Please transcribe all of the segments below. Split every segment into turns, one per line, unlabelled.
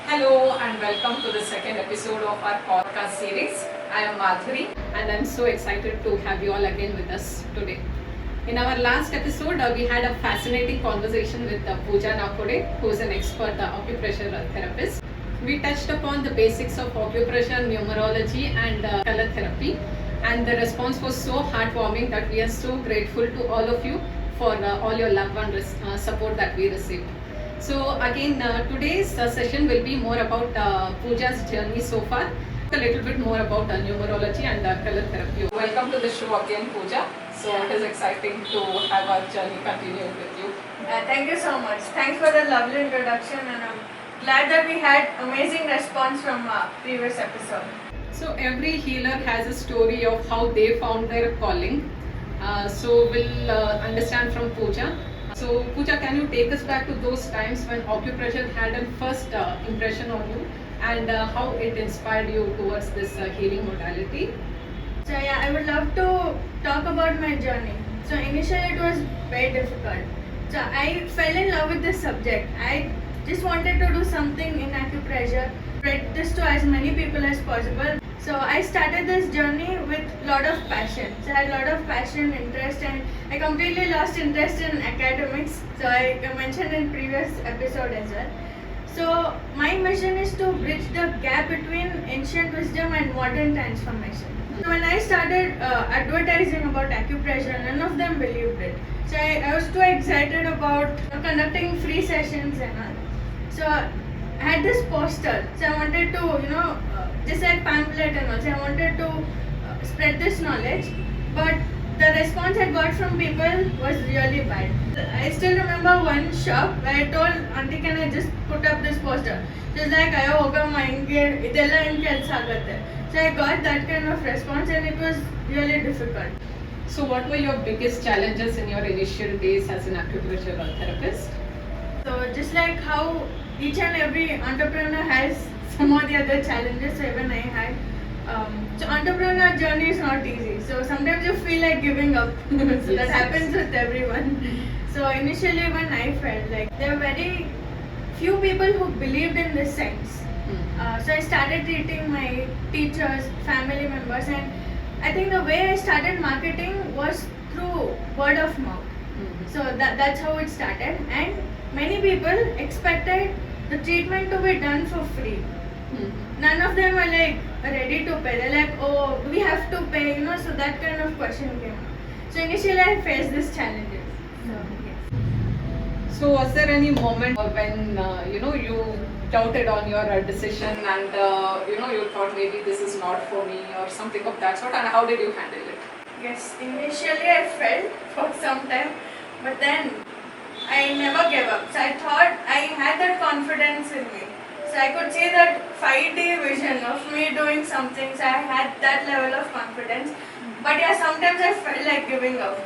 Hello and welcome to the second episode of our podcast series. I am Madhuri and I'm so excited to have you all again with us today. In our last episode, we had a fascinating conversation with Pooja Nakode, who is an expert acupressure therapist. We touched upon the basics of acupressure, numerology and color therapy, and the response was so heartwarming that we are so grateful to all of you for all your love and support that we received. So again, today's session will be more about Pooja's journey so far, a little bit more about numerology and color therapy. Welcome to the show again, Pooja. So it is exciting to have our journey continue with you.
Thank you so much. Thanks for the lovely introduction, and I'm glad that we had amazing response from previous episode.
So every healer has a story of how they found their calling. So we'll understand from Pooja. So Pooja, can you take us back to those times when acupressure had a first impression on you and how it inspired you towards this healing modality?
So yeah, I would love to talk about my journey. So initially it was very difficult. So I fell in love with this subject. I just wanted to do something in acupressure, spread this to as many people as possible. So I started this journey with a lot of passion. So I had a lot of passion, interest, and I completely lost interest in academics. So I mentioned in previous episode as well. So my mission is to bridge the gap between ancient wisdom and modern transformation. So when I started advertising about acupressure, none of them believed it. So I was too excited about conducting free sessions and all. So I had this poster. So I wanted to, just like pamphlet and all. So I wanted to spread this knowledge. But the response I got from people was really bad. I still remember one shop where I told auntie, can I just put up this poster? She was like, ayo hoga ma inge idella in kelsa agate. So I got that kind of response and it was really difficult.
So what were your biggest challenges in your initial days as an acupressure therapist?
So just like how each and every entrepreneur has some of the other challenges, so even I had. So entrepreneur journey is not easy. So sometimes you feel like giving up. So that happens with everyone. So initially when I felt like there were very few people who believed in this science. So I started treating my teachers, family members, and I think the way I started marketing was through word of mouth. So that's how it started, and many people expected the treatment to be done for free. None of them were like ready to pay. They're like, oh, we have to pay, so that kind of question came up. So initially I faced these challenges. So yes.
So was there any moment when you doubted on your decision and you thought maybe this is not for me or something of that sort, and how did you handle it?
Yes, initially I felt for some time, but then I never gave up. So I thought I had that confidence in me. So I could see that 5D vision of me doing something. So I had that level of confidence. But yeah, sometimes I felt like giving up.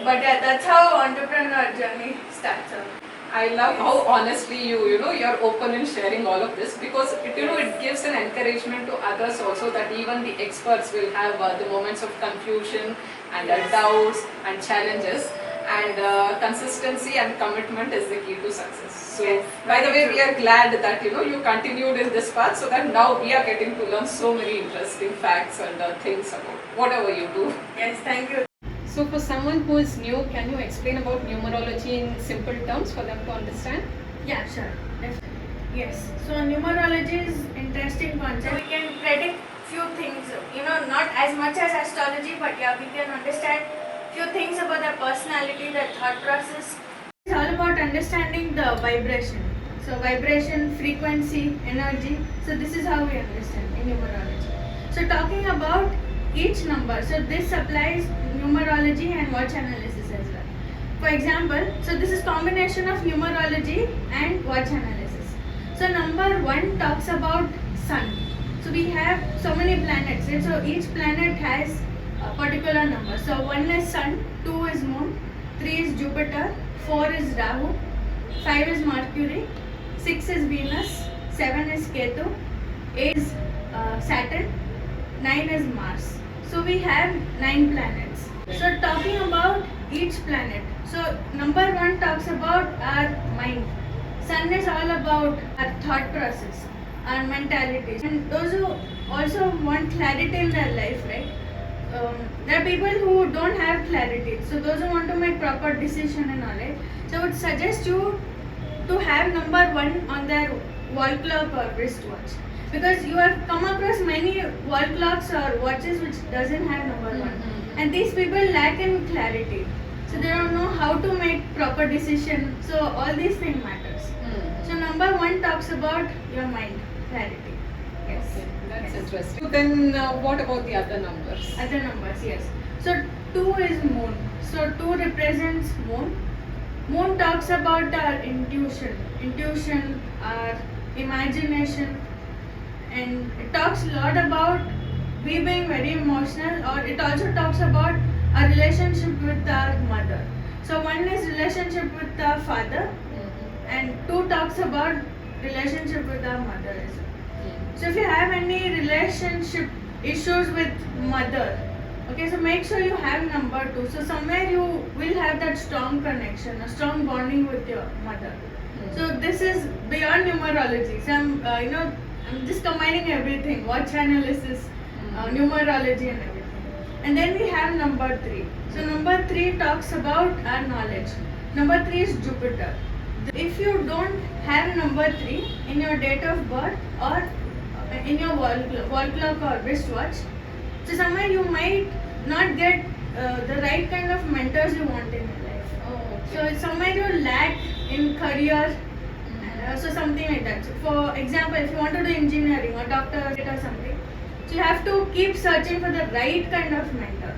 But yeah, that's how entrepreneur journey starts off.
I love how honestly you're open in sharing all of this, because it gives an encouragement to others also, that even the experts will have the moments of confusion and doubts and challenges, and consistency and commitment is the key to success. So by the way, we are glad that you continued in this path, so that now we are getting to learn so many interesting facts and things about whatever you do.
Yes, thank you.
So for someone who is new, can you explain about numerology in simple terms for them to understand?
Yeah, sure. Definitely. Yes. So numerology is interesting concept. We can predict few things, not as much as astrology, but yeah, we can understand few things about their personality, their thought process. It's all about understanding the vibration. So vibration, frequency, energy. So this is how we understand in numerology. So talking about each number, so this applies numerology and watch analysis as well. For example, so this is combination of numerology and watch analysis. So number 1 talks about sun. So we have so many planets, right? So each planet has a particular number. So 1 is sun, 2 is moon, 3 is Jupiter, 4 is Rahu, 5 is Mercury, 6 is Venus, 7 is Ketu, 8 is Saturn, 9 is Mars. So we have 9 planets. So talking about each planet. So number 1 talks about our mind. Sun is all about our thought process. and mentalities. And those who also want clarity in their life, right? There are people who don't have clarity. So those who want to make proper decision and all, right? So I would suggest you to have number 1 on their wall clock or wristwatch, because you have come across many wall clocks or watches which doesn't have number 1, and these people lack in clarity. So they don't know how to make proper decision. So all these things matters. So number 1 talks about your mind, clarity. Yes.
Okay, that's
Yes.
interesting. So then, what about the other numbers?
Other numbers, yes. So 2 is moon. So 2 represents moon. Moon talks about our intuition, our imagination, and it talks a lot about we being very emotional, or it also talks about our relationship with our mother. So 1 is relationship with our father, and 2 talks about relationship with our mother as well. So if you have any relationship issues with mother, okay, so make sure you have number 2. So somewhere you will have that strong connection, a strong bonding with your mother. So this is beyond numerology. So I'm just combining everything. What channel is this? Numerology and everything. And then we have number 3. So number 3 talks about our knowledge. Number 3 is Jupiter. If you don't have number 3 in your date of birth or in your wall clock or wristwatch, so somewhere you might not get the right kind of mentors you want in your life.
Oh, okay.
So somewhere you lack in career, so something like that. So for example, if you want to do engineering or doctorate or something, so you have to keep searching for the right kind of mentor.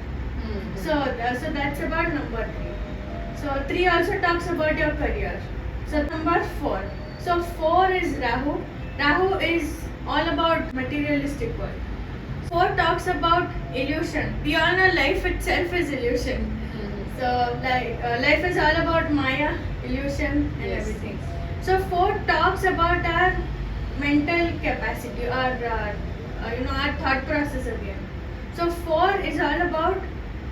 So that's about number 3. So 3 also talks about your career. So number 4. So 4 is Rahu. Rahu is all about materialistic world. 4 talks about illusion. We all know life itself is illusion. So life is all about Maya, illusion and
Yes.
everything. So 4 talks about our mental capacity, our thought process again. So 4 is all about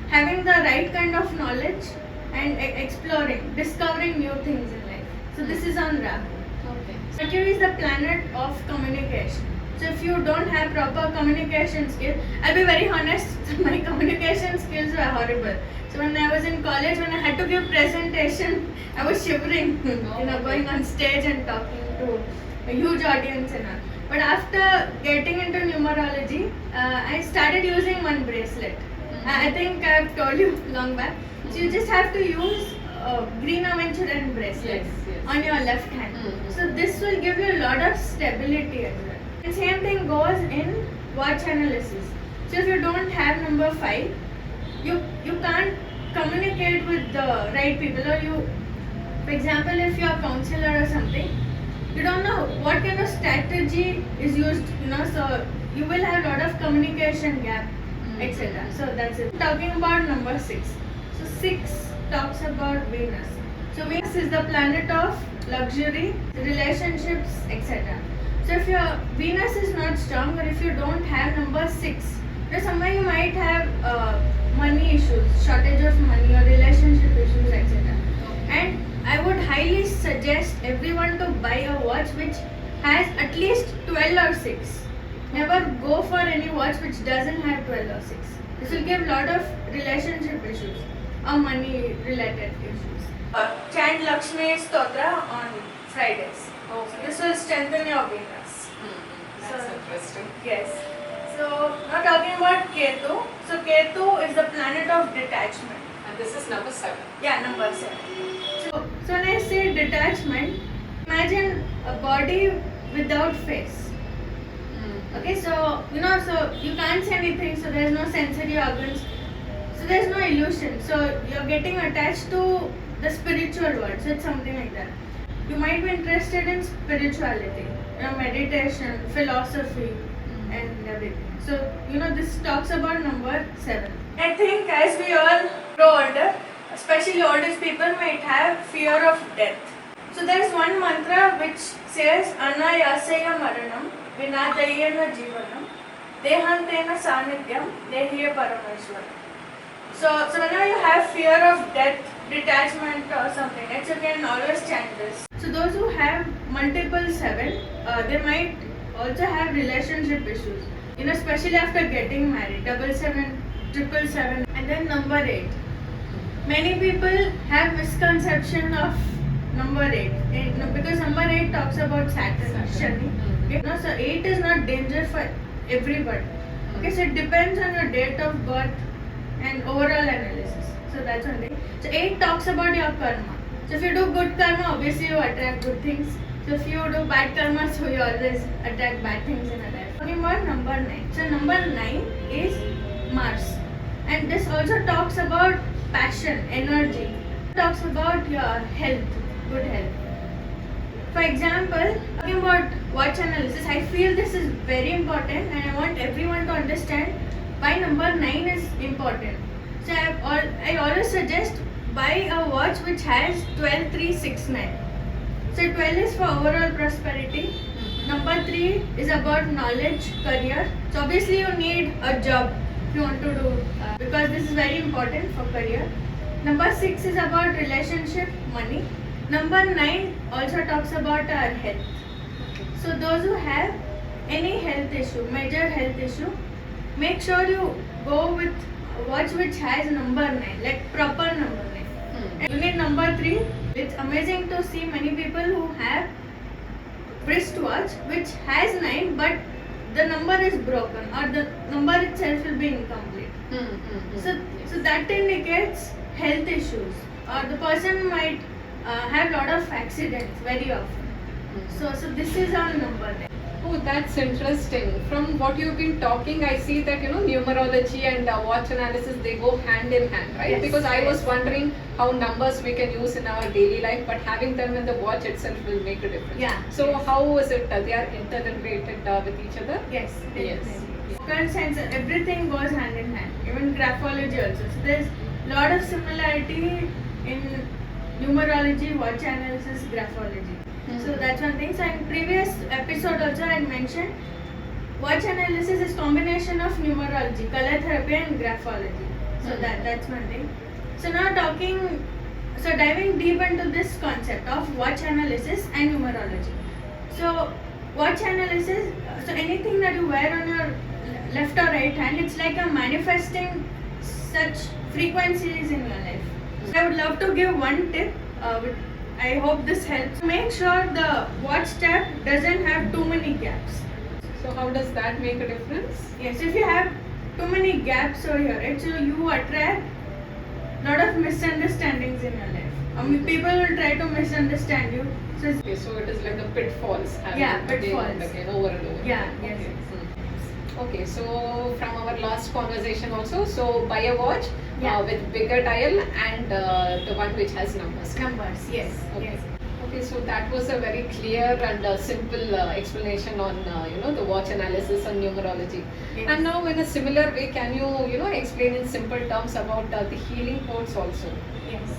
having the right kind of knowledge and exploring, discovering new things in life. So this is on Rahu.
Okay.
Mercury is the planet of communication. So if you don't have proper communication skills, I'll be very honest, my communication skills were horrible. So when I was in college, when I had to give presentation, I was shivering, going on stage and talking to a huge audience and all. But after getting into numerology, I started using one bracelet. I think I've told you long back. So you just have to use green aventurine bracelet
Yes.
on your left hand. So this will give you a lot of stability as well. And same thing goes in watch analysis. So if you don't have number 5, you can't communicate with the right people, or you, for example, if you're a counselor or something, you don't know what kind of strategy is used, so you will have a lot of communication gap, etc. So that's it. Talking about number 6. So 6 talks about Venus. So Venus is the planet of luxury, relationships, etc. So if your Venus is not strong, or if you don't have number 6, somewhere you might have money issues, shortage of money, or relationship issues, etc. And I would highly suggest everyone to buy a watch which has at least 12 or 6. Never go for any watch which doesn't have 12 or 6. This will give a lot of relationship issues or money related issues. Chant Lakshmi Stotra on Fridays.
Okay.
This will strengthen your Venus.
That's
So-
interesting.
Yes. So now talking about Ketu. So Ketu is the planet of detachment.
And this is number 7.
Yeah, number 7. So when I say detachment, imagine a body without face. Okay, so you can't see anything, so there's no sensory organs, so there's no illusion. So you're getting attached to the spiritual world. So it's something like that. You might be interested in spirituality, meditation, philosophy, and everything. So this talks about number 7. I think as we all grow older, especially oldest people might have fear of death. So there's one mantra which says Anayasaya Maranam Vinadayana Jivanam Dehantena Sanidhyam Dehiya Parameshwaram. So whenever you have fear of death, detachment or something, you can always chant this. So those who have multiple 7, they might also have relationship issues. You know, especially after getting married. 77, 777, and then number 8. Many people have misconception of number 8 because number 8 talks about Saturn. Shani. Okay? No, so 8 is not danger for everybody. Okay, so it depends on your date of birth and overall analysis. So that's one thing. So 8 talks about your karma. So if you do good karma, obviously you attract good things. So if you do bad karma, so you always attract bad things in your life. Talking about number 9. So number 9 is Mars. And this also talks about passion, energy. It talks about your health, good health. For example, talking about watch analysis, I feel this is very important and I want everyone to understand why number 9 is important. So I always suggest buy a watch which has 12369. So 12 is for overall prosperity. Number 3 is about knowledge, career. So obviously you need a job if you want to do because this is very important for career. Number 6 is about relationship, money. Number 9 also talks about our health. So those who have any health issue, major health issue, make sure you go with a watch which has number 9, like proper number 9. And you need number 3. It's amazing to see many people who have wristwatch which has 9 but the number is broken or the number itself will be incomplete. So that indicates health issues or the person might have lot of accidents very often. So this is our number 9.
Oh, that's interesting. From what you've been talking, I see that numerology and watch analysis, they go hand in hand, right?
Yes,
Because I was
yes.
wondering how numbers we can use in our daily life, but having them in the watch itself will make a difference.
Yeah.
So
Yes.
how is it? They are interrelated with each other.
Yes,
Yes.
definitely. Because since everything goes hand in hand, even graphology also. So there's lot of similarity in numerology, watch analysis, graphology. So that's one thing. So in previous episode also I had mentioned watch analysis is combination of numerology, color therapy and graphology. So that's one thing. So now diving deep into this concept of watch analysis and numerology. So watch analysis, so anything that you wear on your left or right hand, it's like a manifesting such frequencies in your life. So I would love to give one tip. I hope this helps. Make sure the watch strap doesn't have too many gaps.
So how does that make a difference?
Yes, if you have too many gaps over here, right, so you attract lot of misunderstandings in your life. People will try to misunderstand you. So
Okay, so it is like the pitfalls. Having
Yeah,
it again
pitfalls.
and again, over and over.
Yeah, yes,
Okay.
yes.
Okay, so from our last conversation also, so buy a watch
Yeah.
with bigger dial and the one which has numbers.
numbers, yes,
Okay.
yes.
Okay, so that was a very clear and simple explanation on the watch analysis and numerology.
Yes.
And now in a similar way, can you explain in simple terms about the healing codes also?
Yes.